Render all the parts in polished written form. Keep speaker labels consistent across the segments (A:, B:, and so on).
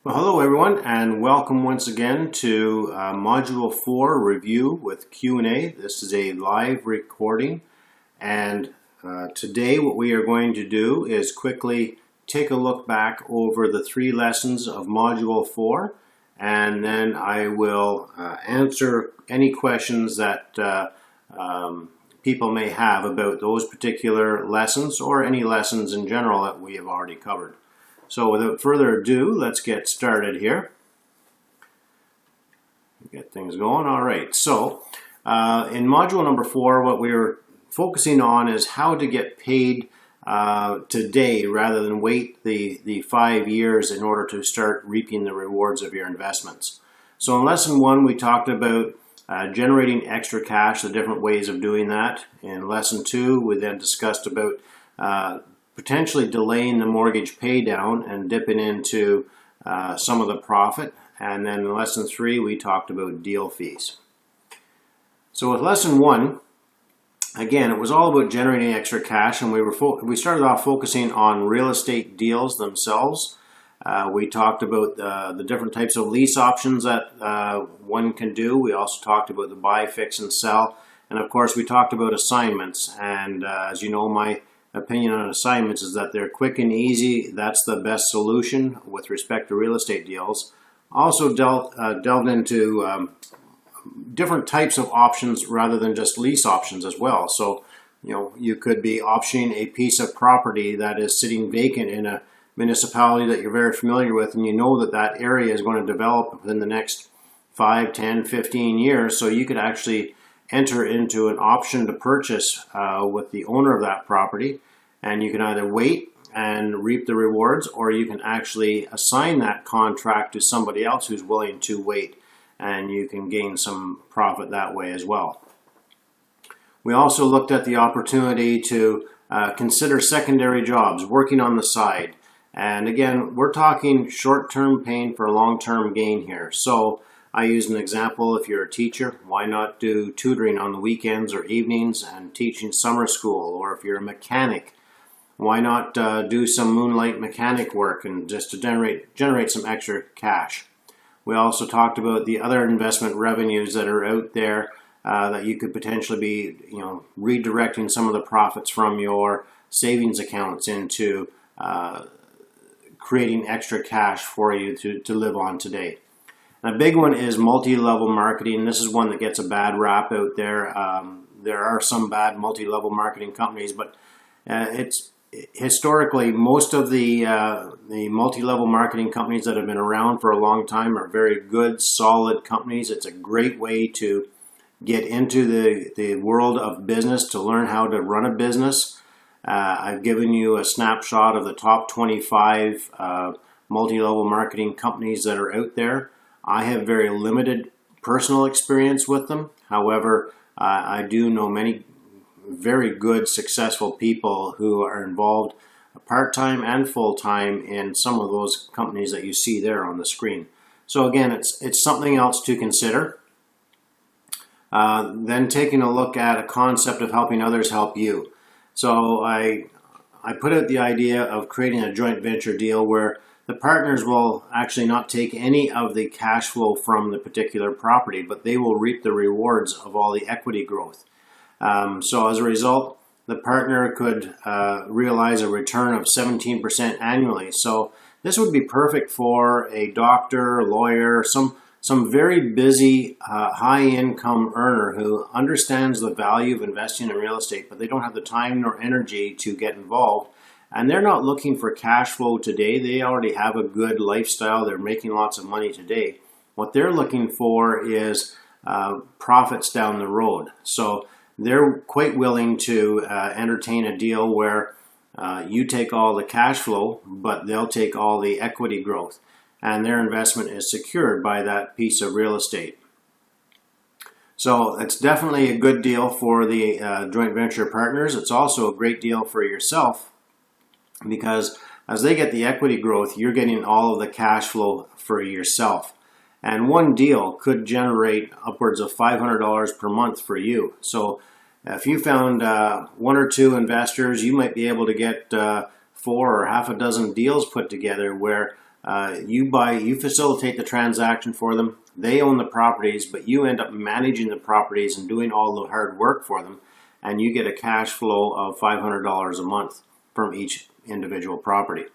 A: Well, hello everyone, and welcome once again to Module 4 review with Q&A. This is a live recording, and today what we are going to do is quickly take a look back over the 3 lessons of Module 4, and then I will answer any questions that people may have about those particular lessons or any lessons in general that we have already covered. So without further ado, let's get started here. Get things going. All right, so in module number 4, what we were focusing on is how to get paid today rather than wait the 5 years in order to start reaping the rewards of your investments. So in lesson 1, we talked about generating extra cash, the different ways of doing that. In lesson 2, we then discussed about potentially delaying the mortgage pay down and dipping into some of the profit. And then in lesson 3, we talked about deal fees. So with lesson 1, again, it was all about generating extra cash, and we started off focusing on real estate deals themselves. We talked about the different types of lease options that one can do. We also talked about the buy, fix, and sell. And of course, we talked about assignments. And as you know, my opinion on assignments is that they're quick and easy. That's the best solution with respect to real estate deals. Also delved into different types of options rather than just lease options as well. So, you know, you could be optioning a piece of property that is sitting vacant in a municipality that you're very familiar with, and you know that that area is going to develop within the next 5, 10, 15 years. So you could actually enter into an option to purchase with the owner of that property, and you can either wait and reap the rewards, or you can actually assign that contract to somebody else who's willing to wait, and you can gain some profit that way as well. We also looked at the opportunity to consider secondary jobs, working on the side. And again, we're talking short-term pain for long-term gain here. So I use an example. If you're a teacher, why not do tutoring on the weekends or evenings and teaching summer school? Or if you're a mechanic, why not do some moonlight mechanic work and just to generate some extra cash? We also talked about the other investment revenues that are out there that you could potentially be, redirecting some of the profits from your savings accounts into creating extra cash for you to live on today. And a big one is multi-level marketing. This is one that gets a bad rap out there. There are some bad multi-level marketing companies, but it's historically most of the multi-level marketing companies that have been around for a long time are very good, solid companies. It's a great way to get into the world of business, to learn how to run a business. I've given you a snapshot of the top 25 multi-level marketing companies that are out there. I have very limited personal experience with them. However, I do know many very good, successful people who are involved part-time and full-time in some of those companies that you see there on the screen. So again, it's something else to consider. Then taking a look at a concept of helping others help you. So I put out the idea of creating a joint venture deal where the partners will actually not take any of the cash flow from the particular property, but they will reap the rewards of all the equity growth. So as a result, the partner could realize a return of 17% annually. So this would be perfect for a doctor, a lawyer, some very busy, high-income earner who understands the value of investing in real estate, but they don't have the time nor energy to get involved. And they're not looking for cash flow today. They already have a good lifestyle. They're making lots of money today. What they're looking for is profits down the road. So they're quite willing to entertain a deal where you take all the cash flow, but they'll take all the equity growth, and their investment is secured by that piece of real estate. So it's definitely a good deal for the joint venture partners. It's also a great deal for yourself, because as they get the equity growth, you're getting all of the cash flow for yourself. And one deal could generate upwards of $500 per month for you. So if you found 1 or 2 investors, you might be able to get 4 or half a dozen deals put together where You facilitate the transaction for them. They own the properties, but you end up managing the properties and doing all the hard work for them, and you get a cash flow of $500 a month from each individual property.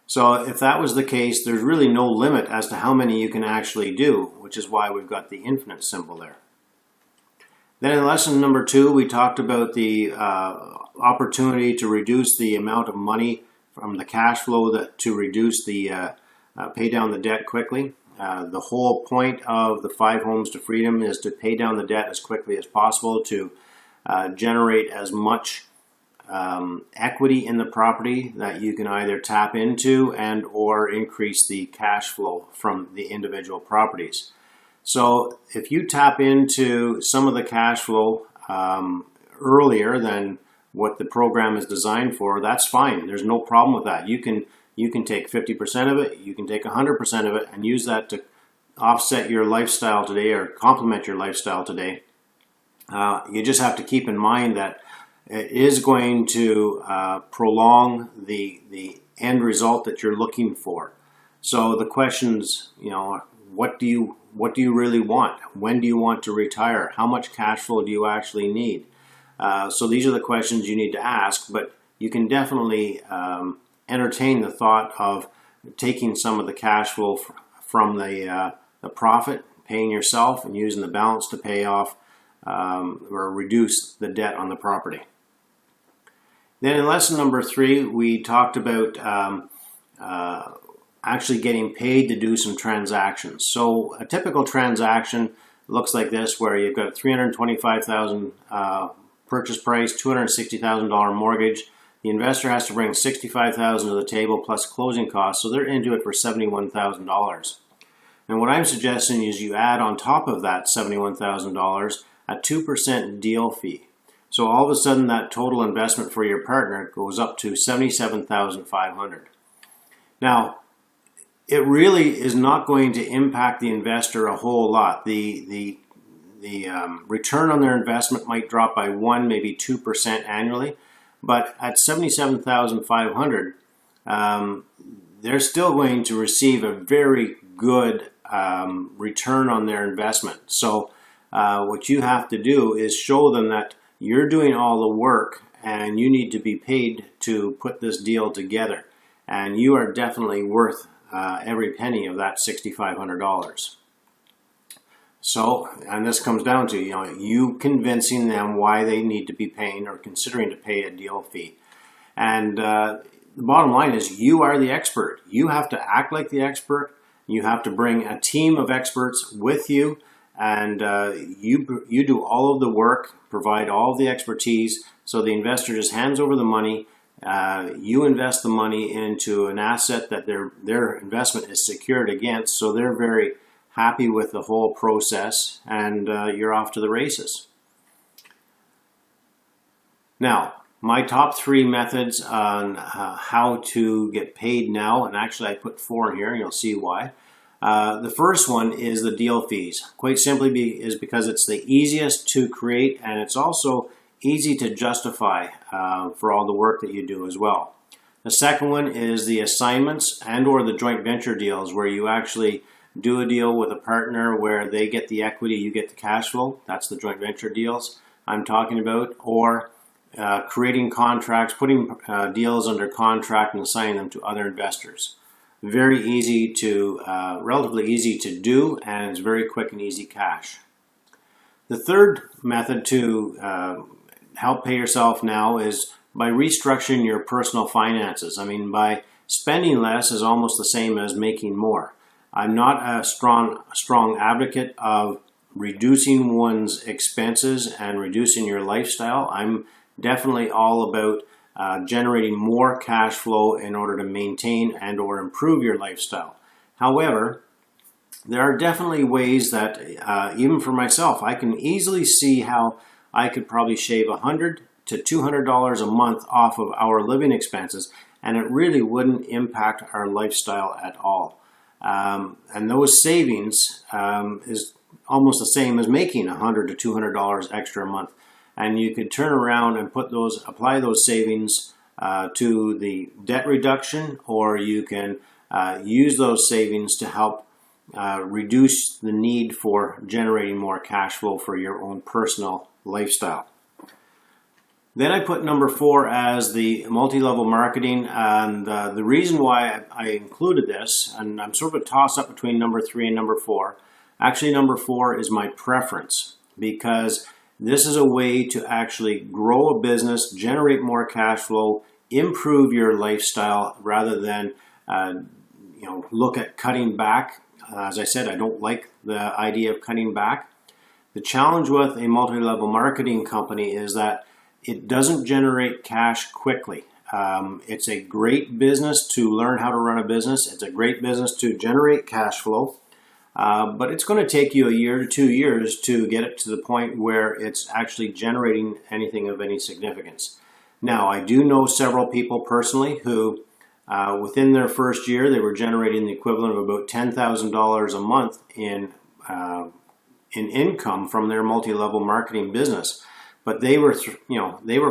A: So if that was the case, there's really no limit as to how many you can actually do, which is why we've got the infinite symbol there. Then in lesson number 2, we talked about the opportunity to reduce the amount of money from the cash flow to reduce the pay down the debt quickly. The whole point of the 5 Homes to Freedom is to pay down the debt as quickly as possible to generate as much equity in the property that you can either tap into and or increase the cash flow from the individual properties. So if you tap into some of the cash flow earlier than what the program is designed for, that's fine. There's no problem with that. You can take 50% of it, you can take 100% of it, and use that to offset your lifestyle today or complement your lifestyle today. You just have to keep in mind that it is going to prolong the end result that you're looking for. So the questions, what do you really want? When do you want to retire? How much cash flow do you actually need? So these are the questions you need to ask, but you can definitely entertain the thought of taking some of the cash flow from the profit, paying yourself, and using the balance to pay off or reduce the debt on the property. Then in lesson number 3, we talked about actually getting paid to do some transactions. So a typical transaction looks like this, where you've got $325,000 purchase price, $260,000 mortgage. The investor has to bring $65,000 to the table plus closing costs, so they're into it for $71,000. And what I'm suggesting is you add on top of that $71,000 a 2% deal fee. So all of a sudden that total investment for your partner goes up to $77,500. Now, it really is not going to impact the investor a whole lot. The return on their investment might drop by 1, maybe 2% annually, but at $77,500, they're still going to receive a very good return on their investment. So what you have to do is show them that you're doing all the work and you need to be paid to put this deal together, and you are definitely worth every penny of that $6,500. So, and this comes down to you convincing them why they need to be paying or considering to pay a deal fee. And the bottom line is you are the expert. You have to act like the expert. You have to bring a team of experts with you, and you do all of the work, provide all of the expertise, so the investor just hands over the money. You invest the money into an asset that their investment is secured against, so they're very happy with the whole process, and you're off to the races. Now, my top 3 methods on how to get paid now, and actually I put 4 in here, and you'll see why. The first one is the deal fees. Quite simply is because it's the easiest to create, and it's also easy to justify for all the work that you do as well. The second one is the assignments and or the joint venture deals, where you actually do a deal with a partner where they get the equity, you get the cash flow. That's the joint venture deals I'm talking about. Or creating contracts, putting deals under contract and assigning them to other investors. Very easy to, relatively easy to do, and it's very quick and easy cash. The third method to help pay yourself now is by restructuring your personal finances. I mean, by spending less is almost the same as making more. I'm not a strong advocate of reducing one's expenses and reducing your lifestyle. I'm definitely all about generating more cash flow in order to maintain and or improve your lifestyle. However, there are definitely ways that even for myself, I can easily see how I could probably shave $100 to $200 a month off of our living expenses, and it really wouldn't impact our lifestyle at all. And those savings is almost the same as making $100 to $200 extra a month. And you could turn around and apply those savings to the debt reduction, or you can use those savings to help reduce the need for generating more cash flow for your own personal lifestyle. Then I put number 4 as the multi-level marketing, and the reason why I included this, and I'm sort of a toss-up between number 3 and number 4. Actually, number 4 is my preference, because this is a way to actually grow a business, generate more cash flow, improve your lifestyle, rather than look at cutting back. As I said, I don't like the idea of cutting back. The challenge with a multi-level marketing company is that it doesn't generate cash quickly. It's a great business to learn how to run a business. It's a great business to generate cash flow. But it's going to take you a year to 2 years to get it to the point where it's actually generating anything of any significance. Now, I do know several people personally who, within their first year, they were generating the equivalent of about $10,000 a month in income from their multi-level marketing business. But they were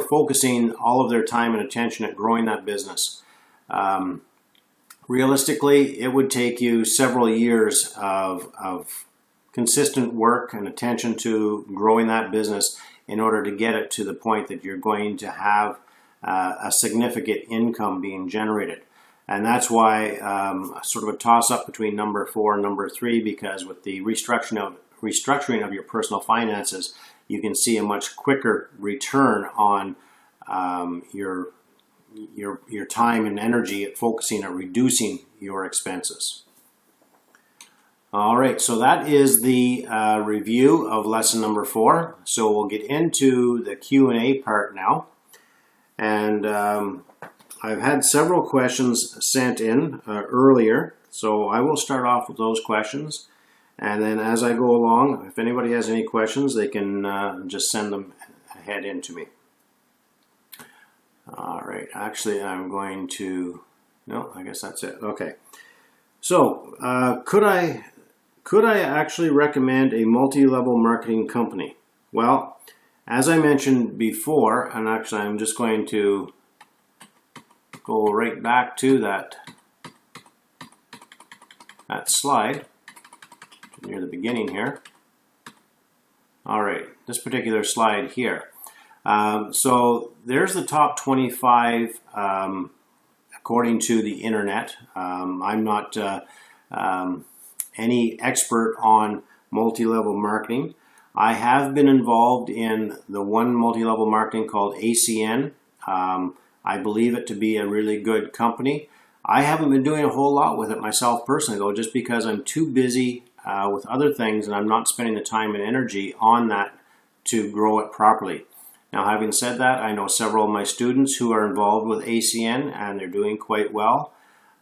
A: focusing all of their time and attention at growing that business. Realistically, it would take you several years of consistent work and attention to growing that business in order to get it to the point that you're going to have a significant income being generated. And that's why sort of a toss-up between number 4 and number 3, because with the restructuring of your personal finances, you can see a much quicker return on your time and energy at focusing on reducing your expenses. All right, so that is the review of lesson number 4. So we'll get into the Q&A part now. And I've had several questions sent in earlier, so I will start off with those questions. And then as I go along, if anybody has any questions, they can just send them ahead into me. All right, actually I'm going to, no, I guess that's it. Okay. So could I actually recommend a multi-level marketing company? Well, as I mentioned before, and actually I'm just going to go right back to that slide near the beginning here. All right, this particular slide here. So there's the top 25 according to the internet. I'm not any expert on multi-level marketing. I have been involved in the one multi-level marketing called ACN. I believe it to be a really good company. I haven't been doing a whole lot with it myself personally, though, just because I'm too busy with other things and I'm not spending the time and energy on that to grow it properly. Now, having said that, I know several of my students who are involved with ACN and they're doing quite well.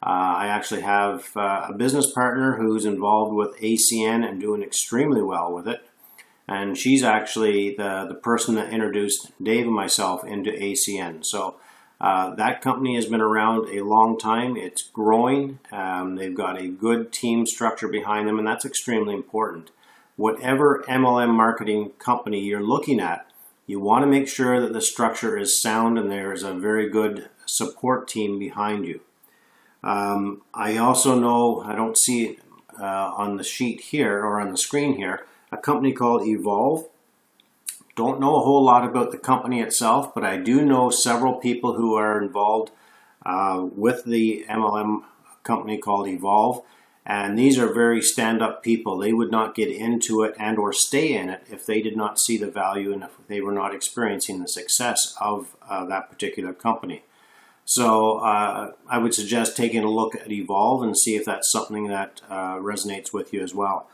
A: I actually have a business partner who's involved with ACN and doing extremely well with it. And she's actually the person that introduced Dave and myself into ACN. So that company has been around a long time. It's growing. They've got a good team structure behind them, and that's extremely important. Whatever MLM marketing company you're looking at, you want to make sure that the structure is sound and there is a very good support team behind you. I also know, I don't see it on the sheet here or on the screen here, a company called Evolve. Don't know a whole lot about the company itself, but I do know several people who are involved with the MLM company called Evolve, and these are very stand-up people. They would not get into it and or stay in it if they did not see the value and if they were not experiencing the success of that particular company. So I would suggest taking a look at Evolve and see if that's something that resonates with you as well.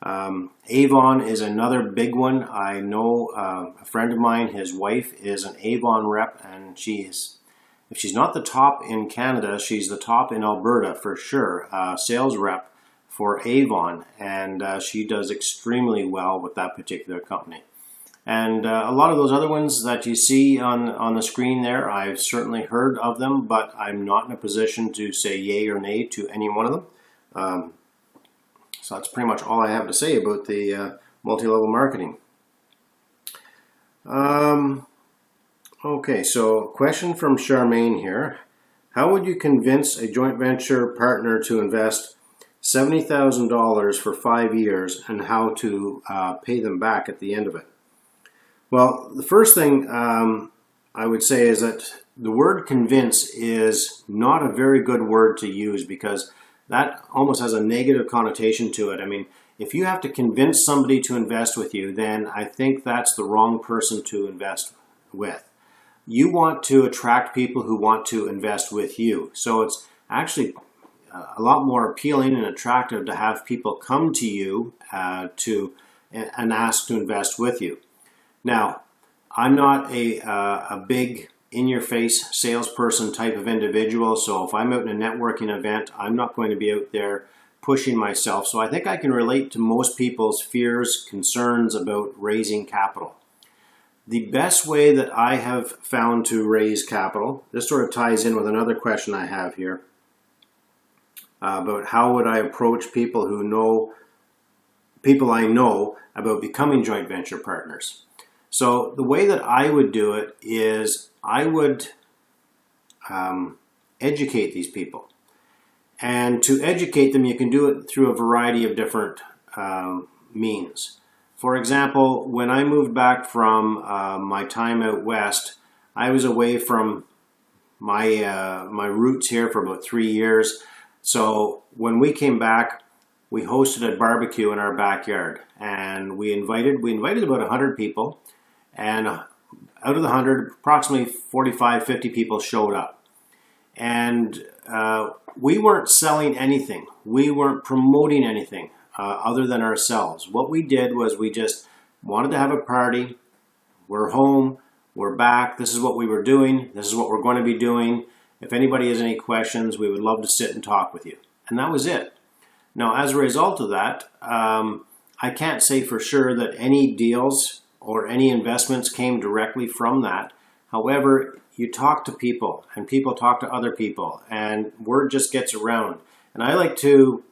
A: Avon is another big one. I know a friend of mine, his wife is an Avon rep, and if she's not the top in Canada, she's the top in Alberta for sure, sales rep for Avon, and she does extremely well with that particular company. And a lot of those other ones that you see on the screen there, I've certainly heard of them, but I'm not in a position to say yay or nay to any one of them. So that's pretty much all I have to say about the multi-level marketing. Okay, so question from Charmaine here. How would you convince a joint venture partner to invest $70,000 for 5 years and how to pay them back at the end of it? Well, the first thing I would say is that the word convince is not a very good word to use because that almost has a negative connotation to it. I mean, if you have to convince somebody to invest with you, then I think that's the wrong person to invest with. You want to attract people who want to invest with you. So it's actually a lot more appealing and attractive to have people come to you and ask to invest with you. Now, I'm not a big in-your-face salesperson type of individual, so if I'm out in a networking event, I'm not going to be out there pushing myself. So I think I can relate to most people's fears, concerns about raising capital. The best way that I have found to raise capital, this sort of ties in with another question I have here about how would I approach people I know about becoming joint venture partners. So the way that I would do it is I would educate these people. And to educate them, you can do it through a variety of different means. For example, when I moved back from my time out west, I was away from my roots here for about 3 years. So when we came back, we hosted a barbecue in our backyard, and we invited about 100 people, and out of the 100, approximately 45, 50 people showed up. And we weren't selling anything. We weren't promoting anything other than ourselves. What we did was we just wanted to have a party. We're home. We're back. This is what we were doing. This is what we're going to be doing. If anybody has any questions, we would love to sit and talk with you. And that was it. Now, as a result of that, I can't say for sure that any deals or any investments came directly from that. However, you talk to people and people talk to other people and word just gets around. And I like to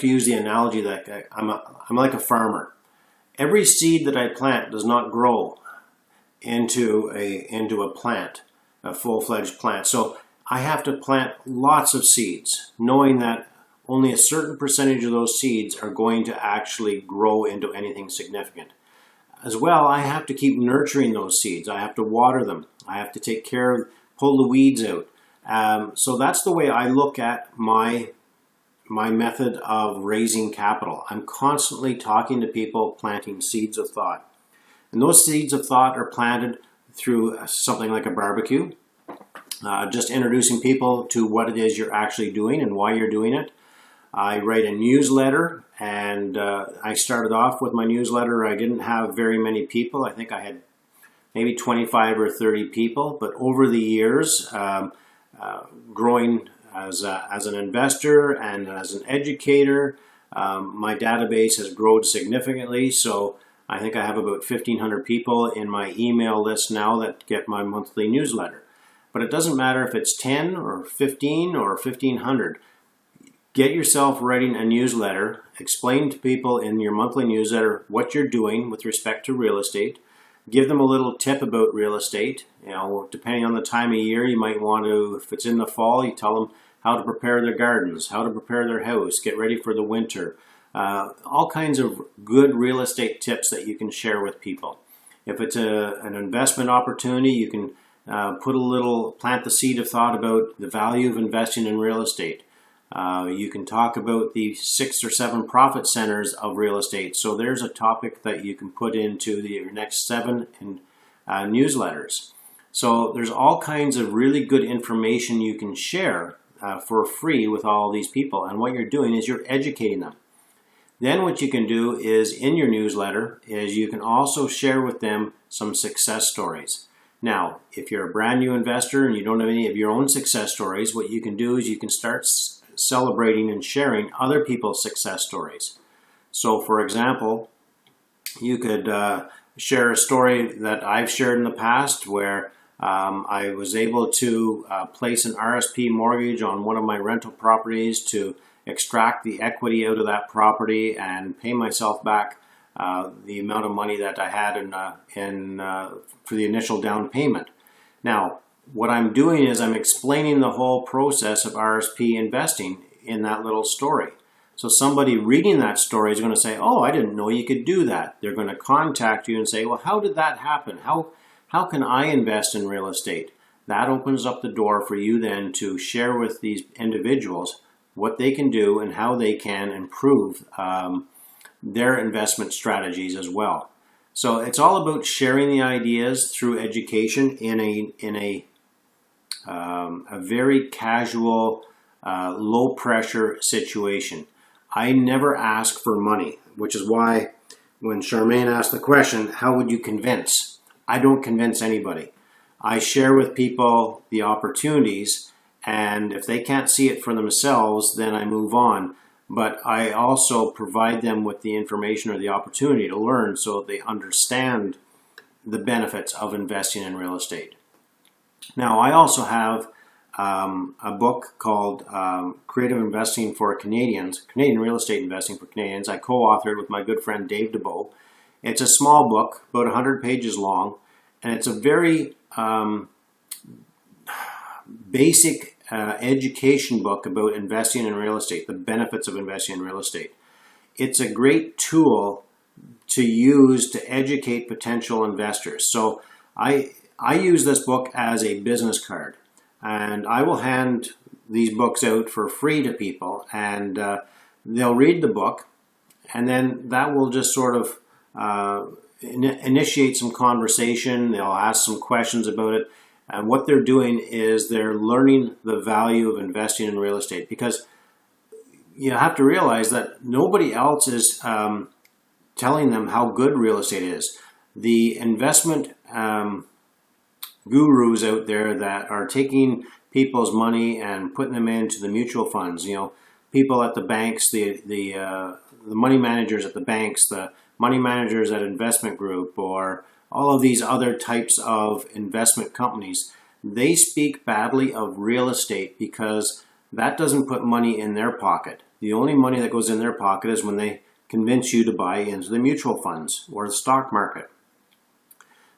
A: use the analogy that I'm like a farmer. Every seed that I plant does not grow into a plant, a full-fledged plant. So I have to plant lots of seeds, knowing that only a certain percentage of those seeds are going to actually grow into anything significant. As well, I have to keep nurturing those seeds. I have to water them. I have to take care of, pull the weeds out. So that's the way I look at my method of raising capital. I'm constantly talking to people, planting seeds of thought. And those seeds of thought are planted through something like a barbecue, just introducing people to what it is you're actually doing and why you're doing it. I write a newsletter, and I started off with my newsletter. I didn't have very many people. I think I had maybe 25 or 30 people, but over the years, growing as an investor and as an educator, my database has grown significantly. So I think I have about 1,500 people in my email list now that get my monthly newsletter. But it doesn't matter if it's 10 or 15 or 1,500. Get yourself writing a newsletter. Explain to people in your monthly newsletter what you're doing with respect to real estate. Give them a little tip about real estate. You know, depending on the time of year, you might want to, if it's in the fall, you tell them how to prepare their gardens, how to prepare their house, get ready for the winter. All kinds of good real estate tips that you can share with people. If it's an investment opportunity, you can plant the seed of thought about the value of investing in real estate. You can talk about the 6 or 7 profit centers of real estate. So there's a topic that you can put into your next 7 newsletters. So there's all kinds of really good information you can share for free with all these people. And what you're doing is you're educating them. Then what you can do is in your newsletter is you can also share with them some success stories. Now, if you're a brand new investor and you don't have any of your own success stories, what you can do is you can start celebrating and sharing other people's success stories. So, for example, you could share a story that I've shared in the past where I was able to place an RSP mortgage on one of my rental properties to extract the equity out of that property and pay myself back the amount of money that I had for the initial down payment. Now, what I'm doing is I'm explaining the whole process of RSP investing in that little story. So somebody reading that story is going to say, oh, I didn't know you could do that. They're going to contact you and say, well, how did that happen? How can I invest in real estate? That opens up the door for you then to share with these individuals what they can do and how they can improve their investment strategies as well. So it's all about sharing the ideas through education in a very casual, low pressure situation. I never ask for money, which is why when Charmaine asked the question, how would you convince? I don't convince anybody. I share with people the opportunities, and if they can't see it for themselves, then I move on. But I also provide them with the information or the opportunity to learn so they understand the benefits of investing in real estate. Now, I also have a book called Creative Investing for Canadians, Canadian Real Estate Investing for Canadians. I co-authored with my good friend Dave DeBow. It's a small book, about 100 pages long, and it's a very basic education book about investing in real estate, the benefits of investing in real estate. It's a great tool to use to educate potential investors. So I use this book as a business card, and I will hand these books out for free to people, and they'll read the book, and then that will just sort of initiate some conversation. They'll ask some questions about it, and what they're doing is they're learning the value of investing in real estate, because you have to realize that nobody else is telling them how good real estate is. The investment gurus out there that are taking people's money and putting them into the mutual funds, people at the banks, the money managers at the banks, the money managers at investment group, or all of these other types of investment companies, they speak badly of real estate because that doesn't put money in their pocket. The only money that goes in their pocket is when they convince you to buy into the mutual funds or the stock market.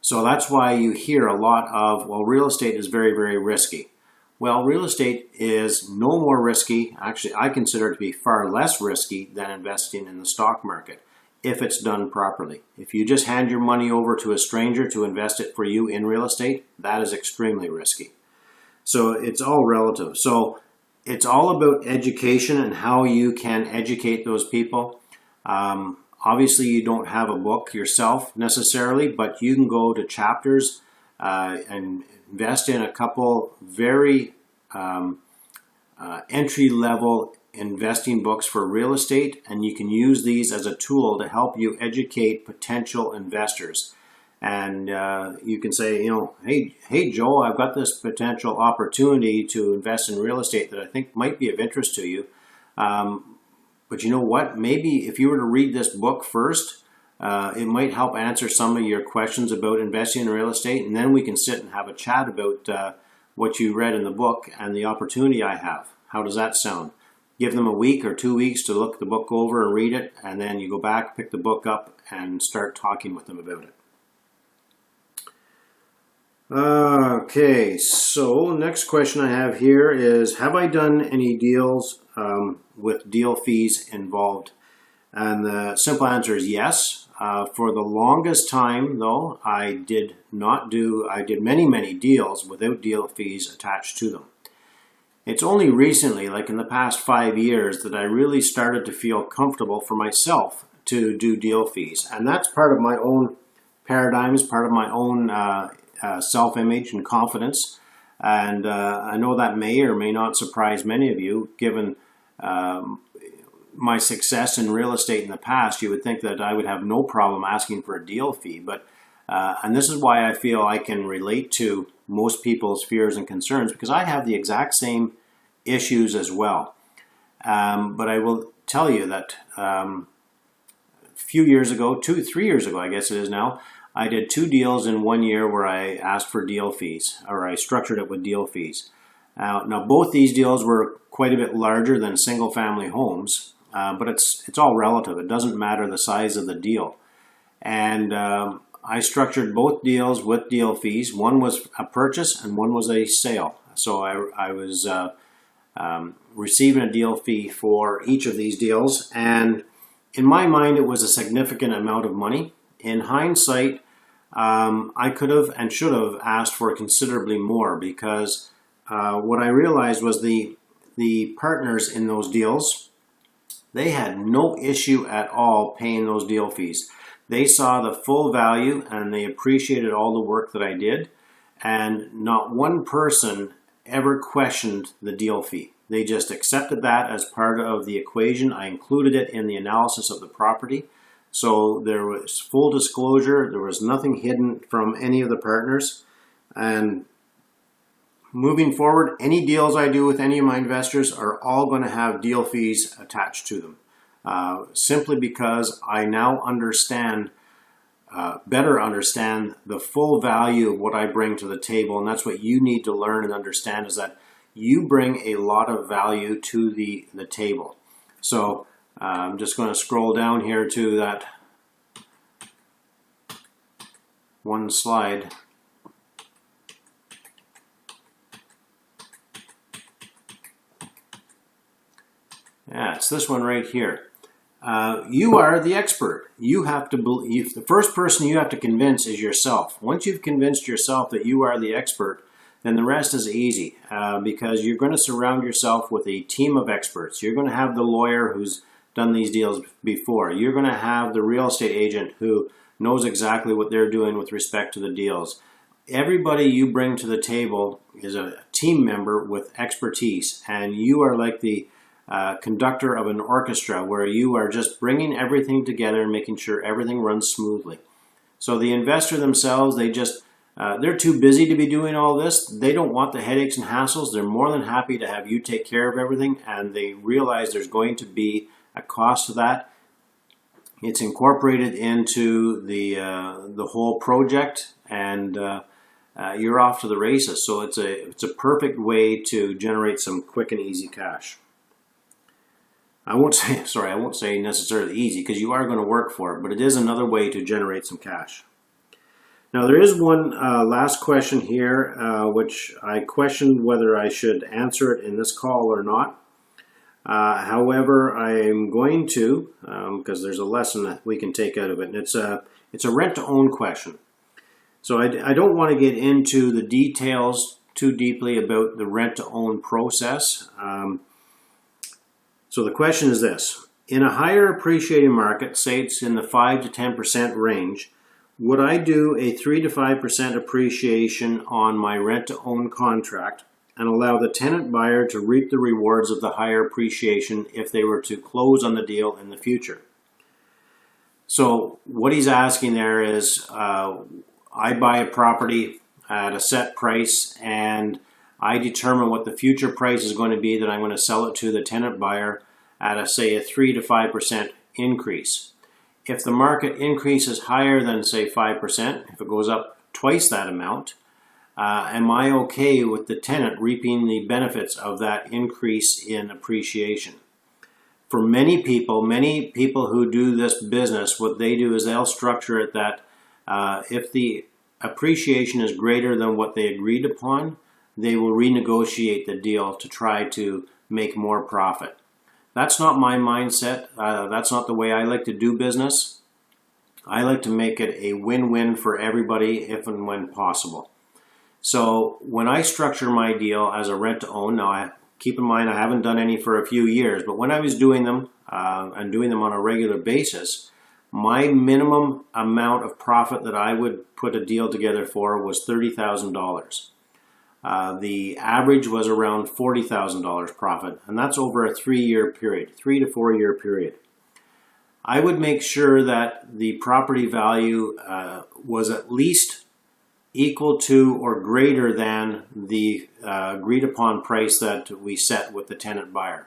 A: So that's why you hear a lot of, well, real estate is very, very risky. Well, real estate is no more risky. Actually, I consider it to be far less risky than investing in the stock market if it's done properly. If you just hand your money over to a stranger to invest it for you in real estate, that is extremely risky. So it's all relative. So it's all about education and how you can educate those people. Obviously, you don't have a book yourself necessarily, but you can go to Chapters and invest in a couple very entry-level investing books for real estate, and you can use these as a tool to help you educate potential investors. And you can say, hey Joe, I've got this potential opportunity to invest in real estate that I think might be of interest to you. But you know what? Maybe if you were to read this book first, it might help answer some of your questions about investing in real estate, and then we can sit and have a chat about what you read in the book and the opportunity I have. How does that sound? Give them a week or 2 weeks to look the book over and read it, and then you go back, pick the book up, and start talking with them about it. Okay, so next question I have here is, have I done any deals with deal fees involved? And the simple answer is yes. For the longest time, though, I did many deals without deal fees attached to them. It's only recently, like in the past 5 years, that I really started to feel comfortable for myself to do deal fees. And that's part of my own paradigms, part of my own self-image and confidence. And I know that may or may not surprise many of you, given my success in real estate in the past. You would think that I would have no problem asking for a deal fee, but and this is why I feel I can relate to most people's fears and concerns, because I have the exact same issues as well. But I will tell you that a few years ago, 3 years ago, I guess it is now, I did 2 deals in 1 year where I asked for deal fees, or I structured it with deal fees. Now both these deals were quite a bit larger than single-family homes, but it's all relative. It doesn't matter the size of the deal. And I structured both deals with deal fees. One was a purchase and one was a sale. So I was receiving a deal fee for each of these deals, and in my mind it was a significant amount of money. In hindsight, I could have and should have asked for considerably more, because what I realized was the partners in those deals, they had no issue at all paying those deal fees. They saw the full value and they appreciated all the work that I did, and not one person ever questioned the deal fee. They just accepted that as part of the equation. I included it in the analysis of the property. So there was full disclosure. There was nothing hidden from any of the partners. And moving forward, any deals I do with any of my investors are all going to have deal fees attached to them. Simply because I now understand, better understand the full value of what I bring to the table. And that's what you need to learn and understand, is that you bring a lot of value to the table. So I'm just going to scroll down here to that one slide. Yeah, it's this one right here. You are the expert. You have to believe. The first person you have to convince is yourself. Once you've convinced yourself that you are the expert, then the rest is easy, because you're going to surround yourself with a team of experts. You're going to have the lawyer who's done these deals before. You're going to have the real estate agent who knows exactly what they're doing with respect to the deals. Everybody you bring to the table is a team member with expertise, and you are like the conductor of an orchestra, where you are just bringing everything together and making sure everything runs smoothly. So the investor themselves, they're too busy to be doing all this. They don't want the headaches and hassles. They're more than happy to have you take care of everything, and they realize there's going to be a cost to that. It's incorporated into the whole project, and you're off to the races. So it's a perfect way to generate some quick and easy cash. I won't say necessarily easy, because you are going to work for it, but it is another way to generate some cash. Now there is one last question here, which I questioned whether I should answer it in this call or not. However, I am going to, because there's a lesson that we can take out of it, and it's a rent-to-own question. So I don't want to get into the details too deeply about the rent-to-own process. So the question is this: in a higher appreciating market, say it's in the 5 to 10% range, would I do a 3 to 5% appreciation on my rent-to-own contract and allow the tenant buyer to reap the rewards of the higher appreciation if they were to close on the deal in the future? So what he's asking there is, I buy a property at a set price, and I determine what the future price is going to be that I'm going to sell it to the tenant buyer at say a 3 to 5% increase. If the market increases higher than say 5%, if it goes up twice that amount, am I okay with the tenant reaping the benefits of that increase in appreciation? For many people who do this business, what they do is they'll structure it that if the appreciation is greater than what they agreed upon, they will renegotiate the deal to try to make more profit. That's not my mindset. That's not the way I like to do business. I like to make it a win-win for everybody if and when possible. So when I structure my deal as a rent-to-own, now keep in mind I haven't done any for a few years, but when I was doing them and doing them on a regular basis, my minimum amount of profit that I would put a deal together for was $30,000. The average was around $40,000 profit, and that's over a 3-year period, 3 to 4 year period. I would make sure that the property value was at least equal to or greater than the agreed upon price that we set with the tenant buyer.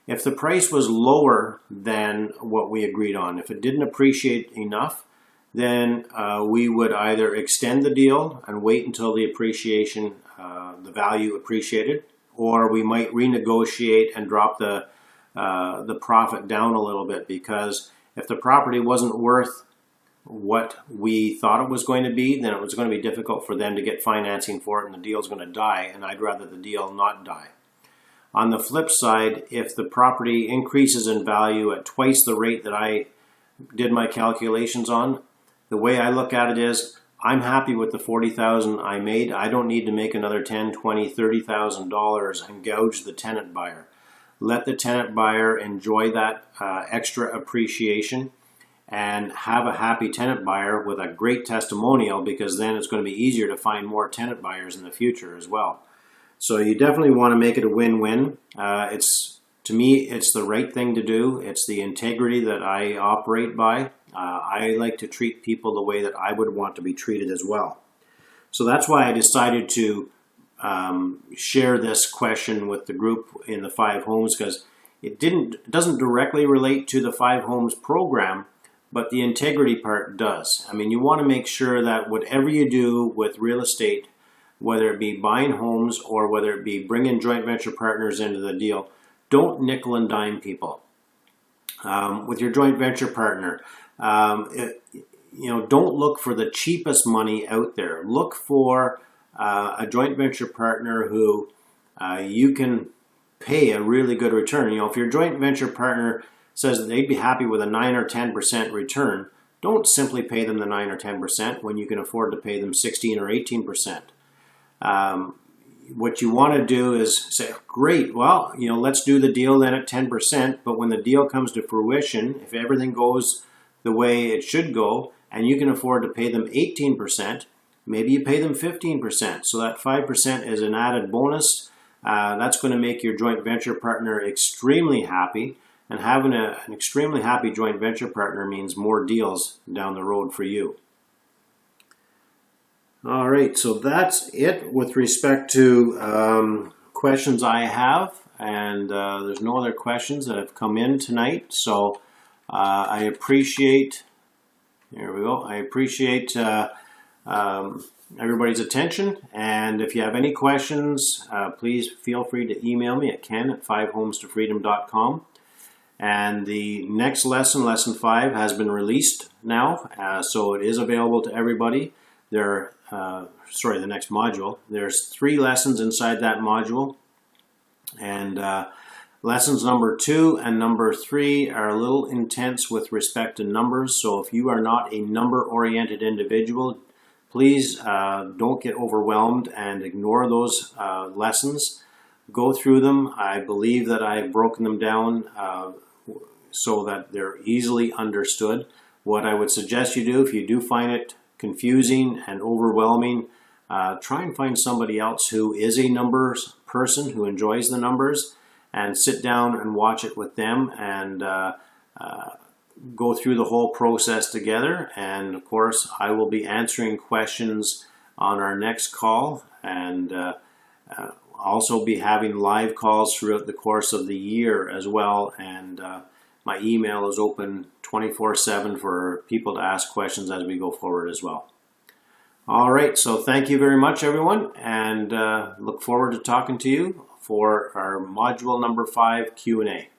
A: If the price was lower than what we agreed on, if it didn't appreciate enough, then we would either extend the deal and wait until the appreciation, the value appreciated, or we might renegotiate and drop the profit down a little bit, because if the property wasn't worth what we thought it was going to be, then it was going to be difficult for them to get financing for it and the deal's going to die, and I'd rather the deal not die. On the flip side, if the property increases in value at twice the rate that I did my calculations on, the way I look at it is I'm happy with the $40,000 I made. I don't need to make another $10,000, $20,000, $30,000 and gouge the tenant buyer. Let the tenant buyer enjoy that extra appreciation and have a happy tenant buyer with a great testimonial, because then it's going to be easier to find more tenant buyers in the future as well. So you definitely want to make it a win-win. To me, it's the right thing to do. It's the integrity that I operate by. I like to treat people the way that I would want to be treated as well. So that's why I decided to share this question with the group in the 5 homes, because it doesn't directly relate to the 5 homes program, but the integrity part does. I mean, you want to make sure that whatever you do with real estate, whether it be buying homes or whether it be bringing joint venture partners into the deal, don't nickel and dime people. With your joint venture partner, don't look for the cheapest money out there. Look for a joint venture partner who you can pay a really good return. If your joint venture partner says that they'd be happy with a 9 or 10% return, don't simply pay them the 9 or 10% when you can afford to pay them 16 or 18%. What you want to do is say, great, well, let's do the deal then at 10%, but when the deal comes to fruition, if everything goes the way it should go, and you can afford to pay them 18%, maybe you pay them 15%. So that 5% is an added bonus. That's going to make your joint venture partner extremely happy, and having an extremely happy joint venture partner means more deals down the road for you. All right, so that's it with respect to questions I have, and there's no other questions that have come in tonight. So I appreciate, there we go, I appreciate everybody's attention, and if you have any questions, please feel free to email me at ken@5homestofreedom.com. And the next lesson, lesson 5, has been released now, so it is available to everybody. The next module. There's 3 lessons inside that module, and lessons number 2 and number 3 are a little intense with respect to numbers. So if you are not a number-oriented individual, please don't get overwhelmed and ignore those lessons. Go through them. I believe that I've broken them down so that they're easily understood. What I would suggest you do, if you do find it confusing and overwhelming, try and find somebody else who is a numbers person, who enjoys the numbers, and sit down and watch it with them and go through the whole process together. And of course, I will be answering questions on our next call, and also be having live calls throughout the course of the year as well. And my email is open 24/7 for people to ask questions as we go forward as well. All right, so thank you very much, everyone, and look forward to talking to you for our module number 5 Q&A.